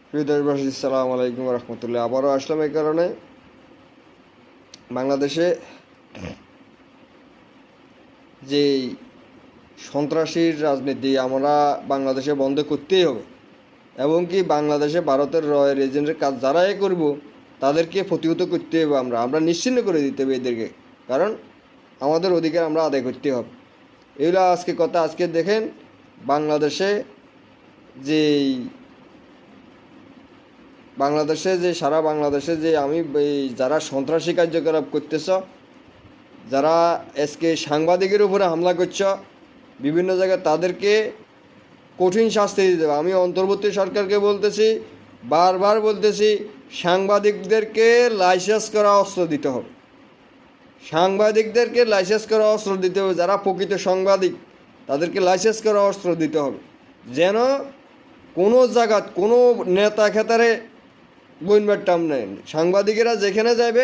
প্রিয় দেশবাসী, আসসালামু আলাইকুম রহমতুল্লাহ। আবারও আসলাম এই কারণে, বাংলাদেশে যে সন্ত্রাসীর রাজনীতি আমরা বাংলাদেশে বন্ধ করতেই হবে, এবং কি বাংলাদেশে ভারতের রয়ের এজেন্টের কাজ যারাই করব তাদেরকে প্রতিহত করতে হবে। আমরা নিশ্চিহ্ন করে দিতে হবে এদেরকে, কারণ আমাদের অধিকার আমরা আদায় করতে হবে। এগুলো আজকে কথা। আজকে দেখেন বাংলাদেশে যে সারা বাংলাদেশে যে যারা সন্ত্রাসী কার্যকলাপ করতেছ, যারা আজকে সাংবাদিকের উপরে হামলা করছ বিভিন্ন জায়গায়, তাদেরকে কঠিন শাস্তি দিতে হবে। আমি অন্তর্বর্তী সরকারকে বলতেছি, বারবার বলতেছি, সাংবাদিকদেরকে লাইসেন্স করা অস্ত্র দিতে হবে। সাংবাদিকদেরকে লাইসেন্স করা অস্ত্র দিতে হবে। যারা প্রকৃত সাংবাদিক তাদেরকে লাইসেন্স করা অস্ত্র দিতে হবে, যেন কোনো জায়গাত কোনো নেতা খেতারে বইনবার টাম নেই। সাংবাদিকেরা যেখানে যাবে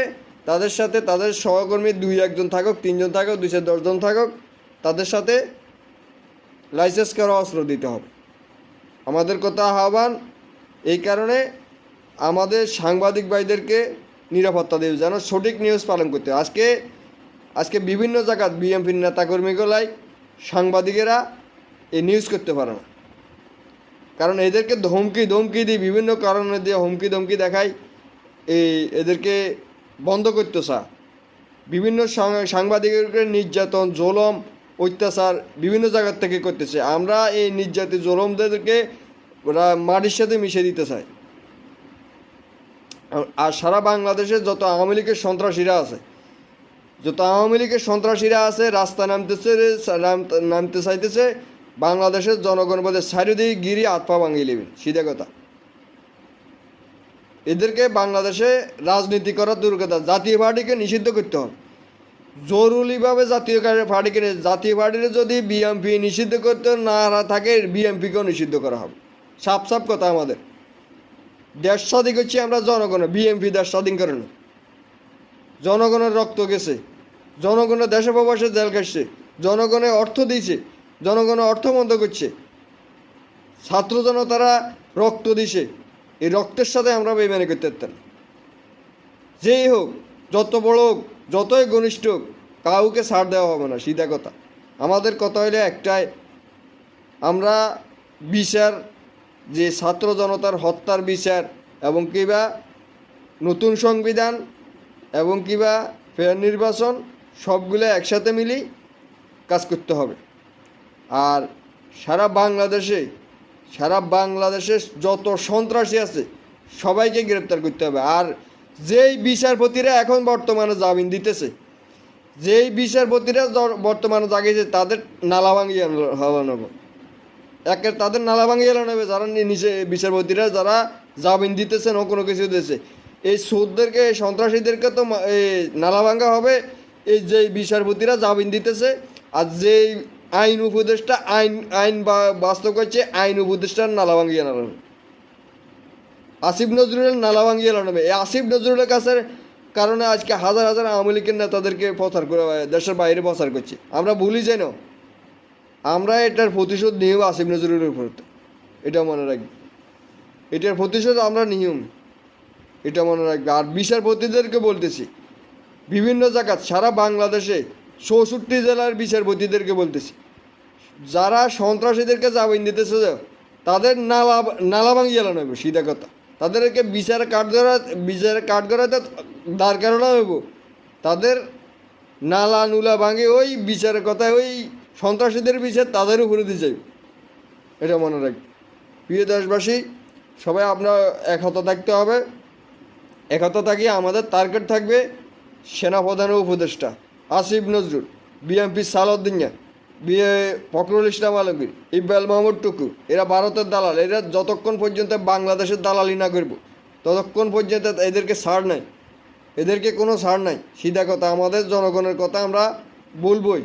তাদের সাথে তাদের সহকর্মী 2-1 জন থাকুক, 3 জন থাকুক, 2-10 জন থাকুক, তাদের সাথে লাইসেন্স করা অস্ত্র দিতে হবে। আমাদের কথা আহ্বান এই কারণে, আমাদের সাংবাদিক ভাইদেরকে নিরাপত্তা দেবে, যেন সঠিক নিউজ পালন করতে। আজকে বিভিন্ন জায়গায় বিএনপির নেতাকর্মীগুলাই সাংবাদিকেরা এই নিউজ করতে পারে না, কারণ এদেরকে ধমকি দিই, বিভিন্ন কারণে দিয়ে হুমকি দেখাই এদেরকে বন্ধ করতে চা। বিভিন্ন সাংবাদিকদেরকে নির্যাতন, জুলুম, অত্যাচার বিভিন্ন জায়গার থেকে করতেছে। আমরা এই নির্যাতিত জুলুমদেরকে ওরা মাটির সাথে মিশে দিতে চাই। আর সারা বাংলাদেশে যত আওয়ামী লীগের সন্ত্রাসীরা আছে রাস্তা নামতে চাইতেছে, বাংলাদেশের জনগণ বলে চারিদিকে গিরি হাত পা ভাঙিয়ে নেবেন। সিধা কথা। এদেরকে বাংলাদেশে রাজনীতি করার দুর্গতা। জাতীয় পার্টিকে নিষিদ্ধ করতে হবে জরুরিভাবে। জাতীয় পার্টির যদি বিএনপি নিষিদ্ধ করতে না থাকে, বিএনপিকেও নিষিদ্ধ করা হবে। সাপ কথা। আমাদের দেশ স্বাধীন করছি আমরা জনগণের, বিএনপি দেশ স্বাধীন করে না। জনগণের রক্ত গেছে, জনগণের দেশে প্রবাসে জেল কাটছে, জনগণের অর্থ দিয়েছে, জনগণের অর্থ বন্ধ করছে, ছাত্র জনতারা রক্ত দিছে। এই রক্তের সাথে আমরা বেইমানি করতে পারতাম। যেই হোক, যত বড় হোক, যতই ঘনিষ্ঠ হোক, কাউকে ছাড় দেওয়া হবে না। সিধা কথা। আমাদের কথা হইলে একটাই, আমরা বিচার, যে ছাত্র জনতার হত্যার বিচার, এবং কিবা নতুন সংবিধান, এবং কিবা ফেয়ার নির্বাচন, সবগুলো একসাথে মিলি কাজ করতে হবে। আর সারা বাংলাদেশে যত সন্ত্রাসী আছে সবাইকে গ্রেপ্তার করতে হবে। আর যেই বিচারপতিরা এখন বর্তমানে জামিন দিতেছে, জাগিয়েছে, তাদের নালা ভাঙিয়ে নেবে। তাদের নালা ভাঙিয়ে নেবে যারা নিচে বিচারপতিরা যারা জামিন দিতেছে না কোনো কিছু দিতেছে। এই সুদদেরকে, এই সন্ত্রাসীদেরকে তো নালা ভাঙা হবে। এই যে বিচারপতিরা জামিন দিতেছে, আর যেই আইন উপদেষ্টা আইন বাস্তব করছে, আইন উপদেষ্টার নালা ভাঙিয়ে নেবে। আসিফ নজরুলের নালা ভাঙিয়ে নেবে। এই আসিফ নজরুলের কারণে আজকে হাজার হাজার আওয়ামী লীগের নেতাদেরকে প্রচার করে দেশের বাইরে প্রচার করছে। আমরা ভুলি যেন আমরা এটার প্রতিশোধ নিয়েও আসিফ নজরুলের উপর, এটা মনে রাখবে। এটার প্রতিশোধ আমরা নিয়ম, এটা মনে রাখবে। আর বিচারপতিদেরকে বলতেছি, বিভিন্ন জায়গা সারা বাংলাদেশে 64 জেলার বিচারপতিদেরকে বলতেছি, যারা সন্ত্রাসীদেরকে জামিন দিতেছে তাদের নালা ভাঙিয়ে নেবে। সিধা কথা। তাদেরকে বিচারের কাঠগড়াতে দাঁড় করানো হইব। তাদের নুলা ভাঙে ওই বিচারের কথায়, ওই সন্ত্রাসীদের বিচার তাদের উপরে দিয়ে যাবে। এটা মনে রাখবে। প্রিয় দেশবাসী, সবাই আপনার একতা থাকতে হবে। একতা থাকিয়ে আমাদের টার্গেট থাকবে সেনাপ্রধানের উপদেষ্টা আসিফ নজরুল, বিএনপি সালাউদ্দিন, ফখরুল ইসলাম আলমগীর, ইকবাল মাহমুদ টুকু। এরা ভারতের দালাল। এরা যতক্ষণ পর্যন্ত বাংলাদেশের দালালি না করব ততক্ষণ পর্যন্ত এদেরকে ছাড় নাই, এদেরকে কোনো ছাড় নাই। সিধা কথা। আমাদের জনগণের কথা আমরা বলবই,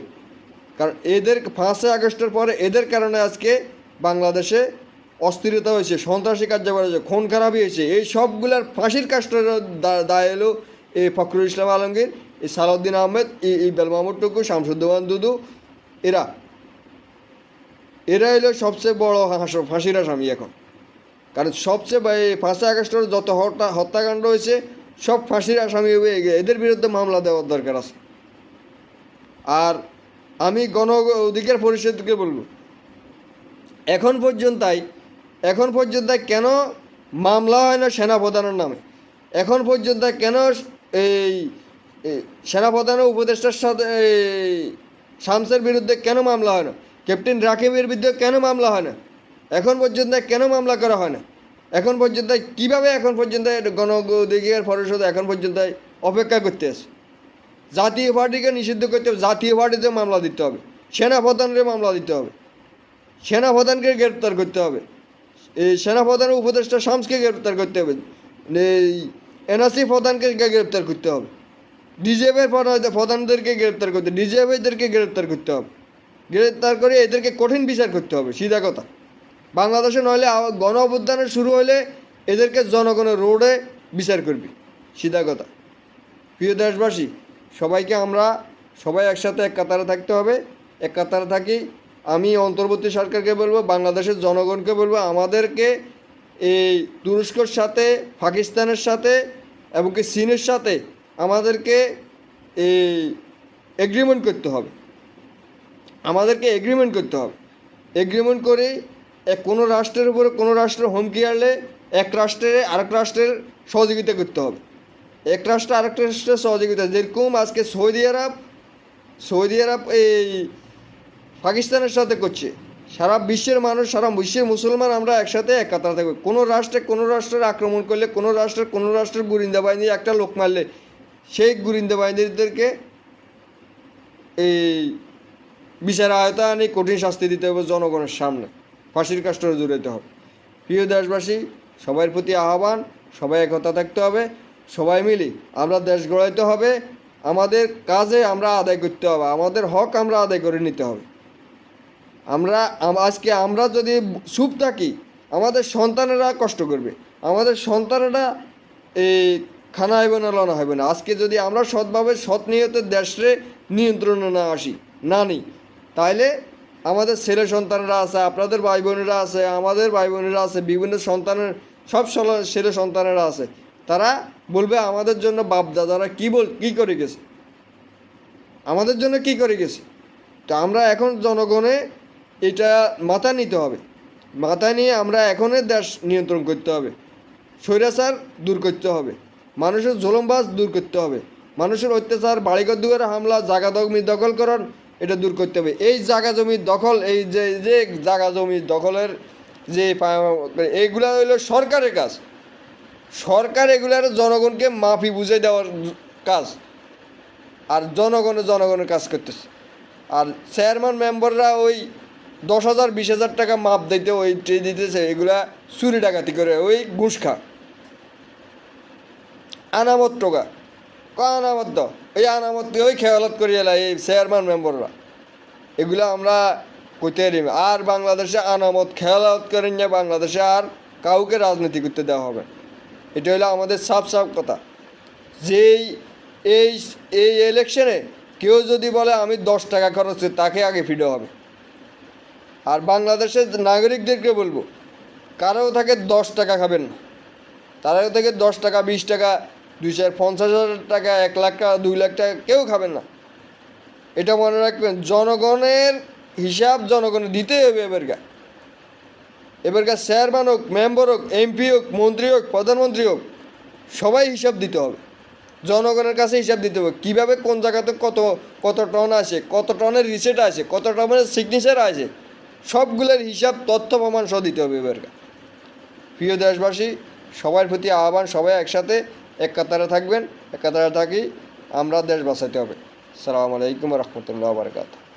কারণ এদের 5 আগস্টের পরে এদের কারণে আজকে বাংলাদেশে অস্থিরতা হয়েছে, সন্ত্রাসী কার্যকলাপ হয়েছে, খুন খারাপি হয়েছে। এই সবগুলার ফাঁসির কাজটার দায় এলো এই ফখরুল ইসলাম আলমগীর, এই সালাউদ্দিন আহমেদ, ইকবাল মাহমুদ টুকু, শামসুজ্জামান দুদু। এরা এলো সবচেয়ে বড় ফাঁসির আসামি এখন। কারণ সবচেয়ে 5ই আগস্টের যত হত্যাকাণ্ড হয়েছে সব ফাঁসির আসামি হয়ে গিয়ে এদের বিরুদ্ধে মামলা দেওয়ার দরকার আছে। আর আমি গণ অধিকার পরিষদকে বলবো, এখন পর্যন্ত কেন মামলা হয় না সেনাপ্রধানের নামে? এখন পর্যন্ত কেন এই সেনাপ্রধানের উপদেষ্টার সাথে শামসের বিরুদ্ধে কেন মামলা হয় না? ক্যাপ্টেন রাকিবের বিরুদ্ধে কেন মামলা হয় না? এখন পর্যন্ত কেন মামলা করা হয় না? এখন পর্যন্ত কীভাবে এখন পর্যন্ত গণ অধিকার পরিষদ এখন পর্যন্ত অপেক্ষা করতে আছে? জাতীয় পার্টিকে নিষিদ্ধ করতে হবে, জাতীয় পার্টিতে মামলা দিতে হবে, সেনাপ্রধানকে মামলা দিতে হবে, সেনাপ্রধানকে গ্রেপ্তার করতে হবে, এই সেনাপ্রধানের উপদেষ্টা শামসকে গ্রেপ্তার করতে হবে, এই এনআরসি প্রধানকে গ্রেপ্তার করতে হবে, ডিজিএফের প্রধানদেরকে গ্রেপ্তার করতে, ডিজিএফদেরকে গ্রেপ্তার করতে হবে, গ্রেপ্তার করে এদেরকে কঠিন বিচার করতে হবে। সিধা কথা, বাংলাদেশে নইলে গণ অভ্যুত্থানের শুরু হলে এদেরকে জনগণের রোডে বিচার করবি। সিধা কথা। প্রিয় দেশবাসী, সবাইকে আমরা সবাই একসাথে এক কাতারে থাকতে হবে। এক কাতারে থাকি। আমি অন্তর্বর্তী সরকারকে বলবো, বাংলাদেশের জনগণকে বলবো, আমাদেরকে এই তুরস্কর সাথে, পাকিস্তানের সাথে এবং কি চীনের সাথে আমাদেরকে এই এগ্রিমেন্ট করতে হবে। আমাদেরকে এগ্রিমেন্ট করতে হবে। এগ্রিমেন্ট করে কোনো রাষ্ট্রের উপরে কোনো রাষ্ট্রের হুমকি আসলে এক রাষ্ট্রের আরেক রাষ্ট্রের সহযোগিতা করতে হবে। এক রাষ্ট্র আরেক রাষ্ট্রের সহযোগিতা, যেরকম আজকে সৌদি আরব এই পাকিস্তানের সাথে করছে। সারা বিশ্বের মানুষ, সারা বিশ্বের মুসলমান আমরা একসাথে এক কাতারে থাকবো। কোনো রাষ্ট্রের আক্রমণ করলে, কোনো রাষ্ট্রের গুরিন্দা বাহিনী একটা লোক মারলে সেই গুরিন্দা বাহিনীদেরকে এই বিচার আয়তায় কঠিন শাস্তি দিতে হবে, জনগণের সামনে ফাঁসির কাষ্ঠে জুড়াতে হবে। প্রিয় দেশবাসী, সবার প্রতি আহ্বান, সবাই একতা থাকতে হবে। সবাই মিলে আমরা দেশ গড়াইতে হবে। আমাদের কাজে আমরা আদায় করতে হবে, আমাদের হক আমরা আদায় করে নিতে হবে। আমরা যদি চুপ থাকি, আমাদের সন্তানেরা কষ্ট করবে, আমাদের সন্তানেরা এই খানা হইব না, লনা হইব না। আজকে যদি আমরা সৎভাবে সৎ নিয়তে দেশে নিয়ন্ত্রণে না নিই, তাহলে আমাদের ছেলে সন্তানেরা আছে, আপনাদের ভাই বোনেরা আছে, আমাদের ভাই বোনেরা আছে, বিভিন্ন সন্তানের সব ছেলে সন্তানেরা আছে, তারা বলবে আমাদের জন্য বাপ দাদারা কী করে গেছে, আমাদের জন্য কী করে গেছে। তো আমরা এখন জনগণে এটা মাথা নিতে হবে। মাথা নিয়ে আমরা এখনই দেশ নিয়ন্ত্রণ করতে হবে। স্বৈরাচার দূর করতে হবে, মানুষের জুলুমবাজ দূর করতে হবে, মানুষের অত্যাচার, বাড়িঘর দুয়ারে হামলা, জায়গা জমি দখলকরণ, এটা দূর করতে হবে। এই জায়গা জমির দখল, এই যে জায়গা জমি দখলের যে এইগুলা হইল সরকারের কাজ। সরকার এগুলার জনগণকে মাফি বুঝে দেওয়ার কাজ, আর জনগণের কাজ করতেছে। আর চেয়ারম্যান মেম্বাররা ওই 10,000 20,000 টাকা মাপ দিতে ওই দিতেছে, এগুলা চুরি ডাকাতি করে, ওই ঘুষ খা আনামত টোকা আনামত ওই আনামত ওই খেয়ালত করি এলা এই চেয়ারম্যান মেম্বাররা, এগুলা আমরা করতে পারি। আর বাংলাদেশে আনামত খেয়ালত করেন না, বাংলাদেশে আর কাউকে রাজনীতি করতে দেওয়া হবে। এটা হলো আমাদের সাফ কথা। যেই এই ইলেকশনে কেউ যদি বলে আমি 10 টাকা খরচ করি, তাকে আগে ফিরে হবে। আর বাংলাদেশের নাগরিকদেরকে বলবো, কারো থেকে 10 টাকা খাবেন না, তারা থেকে 10 টাকা 20 টাকা 250,000 টাকা 1 লাখ টাকা 2 লাখ টাকা কেউ খাবেন না। এটা মনে রাখবেন, জনগণের হিসাব জনগণের দিতেই হবে। এবারকার চেয়ারম্যান হোক, মেম্বার হোক, এমপি হোক, মন্ত্রী হোক, প্রধানমন্ত্রী হোক, সবাই হিসাব দিতে হবে, জনগণের কাছে হিসাব দিতে হবে। কীভাবে কোন জায়গাতে কত টন আসে, কত টনের রিসেট আছে, কত টনের সিগনেচার আছে, সবগুলোর হিসাব তথ্য প্রমাণ সহ দিতে হবে এবারকার। প্রিয় দেশবাসী, সবার প্রতি আহ্বান, সবাই একসাথে এক কাতারে থাকবেন। এক কাতারে থাকি, আমরা দেশ বাঁচাতে হবে। আসসালামু আলাইকুম রহমতুল্লাহ বারকাতুহু।